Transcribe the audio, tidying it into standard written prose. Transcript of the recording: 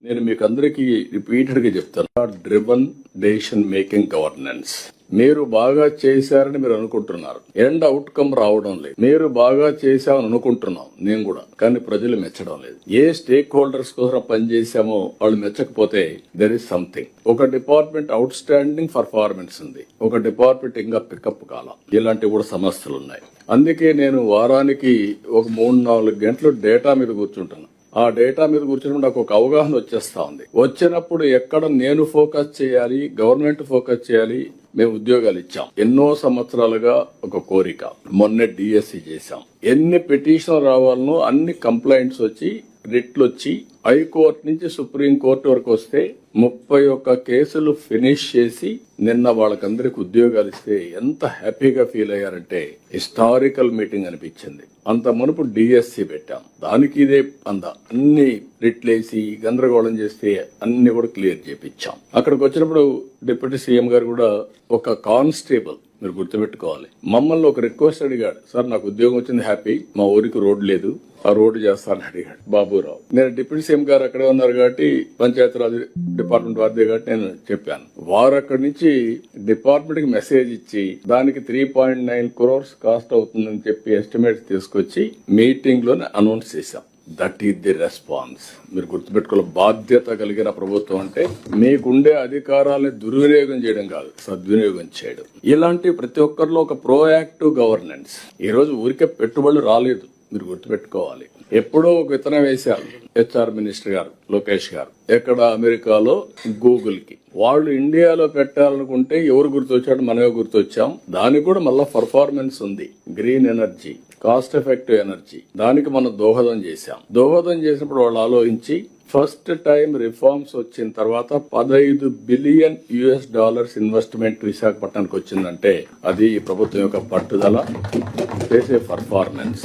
నేను మీకు అందరికీ రిపీటెడ్ గా చెప్తాను, డ్రివన్ డెసిషన్ మేకింగ్ గవర్నెన్స్. మీరు బాగా చేశారని మీరు అనుకుంటున్నారు, ఎండ్ అవుట్కమ్ రావడం లేదు. మీరు బాగా చేశామని అనుకుంటున్నాం నేను కూడా, కానీ ప్రజలు మెచ్చడం లేదు. ఏ స్టేక్ హోల్డర్స్ కోసం పనిచేశామో వాళ్ళు మెచ్చకపోతే దెర్ ఇస్ సంథింగ్. ఒక డిపార్ట్మెంట్ అవుట్ స్టాండింగ్ పర్ఫార్మెన్స్ ఉంది, ఒక డిపార్ట్మెంట్ ఇంకా పికప్ కాల. ఇలాంటి కూడా సమస్యలు ఉన్నాయి. అందుకే నేను వారానికి ఒక 3-4 గంటలు డేటా మీద కూర్చుంటున్నాను. ఆ డేటా మీద కూర్చున్నప్పుడు నాకు ఒక అవగాహన వచ్చేస్తా ఉంది. వచ్చినప్పుడు ఎక్కడ నేను ఫోకస్ చేయాలి, గవర్నమెంట్ ఫోకస్ చేయాలి. మేము ఉద్యోగాలు ఇచ్చాం, ఎన్నో సంవత్సరాలుగా ఒక కోరిక. మొన్నే డిఎస్సి చేశాం. ఎన్ని పిటిషన్ రావాలనో అన్ని కంప్లైంట్స్ వచ్చి, రిట్లు వచ్చి, హైకోర్టు నుంచి సుప్రీంకోర్టు వరకు వస్తే 31 కేసులు ఫినిష్ చేసి నిన్న వాళ్ళకందరికి ఉద్యోగాలు ఇస్తే ఎంత హ్యాపీగా ఫీల్ అయ్యారంటే హిస్టారికల్ మీటింగ్ అనిపించింది. అంత మునుపు డిఎస్సి పెట్టాం, దానికి ఇదే అన్ని రిట్లేసి గందరగోళం చేస్తే అన్ని కూడా క్లియర్ చేపించాం. అక్కడికి వచ్చినప్పుడు డిప్యూటీ సీఎం గారు కూడా ఒక కానిస్టేబుల్, మీరు గుర్తుపెట్టుకోవాలి, మమ్మల్ని ఒక రిక్వెస్ట్ అడిగాడు. సార్ నాకు ఉద్యోగం వచ్చింది, హ్యాపీ, మా ఊరికి రోడ్ లేదు, ఆ రోడ్డు చేస్తానని అడిగాడు బాబురావు. నేను డిప్యూటీ సీఎం గారు అక్కడే ఉన్నారు కాబట్టి, పంచాయతీరాజ్ డిపార్ట్మెంట్ వారిదే కాబట్టి నేను చెప్పాను. వారు అక్కడి నుంచి డిపార్ట్మెంట్ కి మెసేజ్ ఇచ్చి దానికి 3.9 crores కాస్ట్ అవుతుందని చెప్పి ఎస్టిమేట్స్ తీసుకొచ్చి మీటింగ్ లోనే అనౌన్స్ చేశాం. That is the response. మీరు గుర్తుపెట్టుకోవాలి, బాధ్యత కలిగిన ప్రభుత్వం అంటే మీకుండే అధికారాలను దుర్వినియోగం చేయడం కాదు, సద్వినియోగం చేయడం. ఇలాంటి ప్రతి ఒక్కరిలో ఒక ప్రోయాక్టివ్ గవర్నెన్స్. ఈ రోజు ఊరికే పెట్టుబడులు రాలేదు, మీరు గుర్తుపెట్టుకోవాలి. ఎప్పుడో ఒక విత్తనం వేశారు హెచ్ఆర్ మినిస్టర్ గారు లోకేష్ గారు, ఎక్కడ అమెరికాలో గూగుల్ కి. వాళ్ళు ఇండియాలో పెట్టాలనుకుంటే ఎవరు గుర్తొచ్చాడు, మనమే గుర్తొచ్చాం. దానికి కూడా మళ్ళా పర్ఫార్మెన్స్ ఉంది. Green energy, cost effective energy, దానికి మనం దోహదం చేశాం. దోహదం చేసినప్పుడు వాళ్ళు ఆలోచించి ఫస్ట్ టైం రిఫార్మ్స్ వచ్చిన తర్వాత $15 బిలియన్ ఇన్వెస్ట్మెంట్ విశాఖపట్నానికి వచ్చిందంటే అది ఈ ప్రభుత్వం యొక్క పట్టుదల, చేసే పర్ఫార్మెన్స్.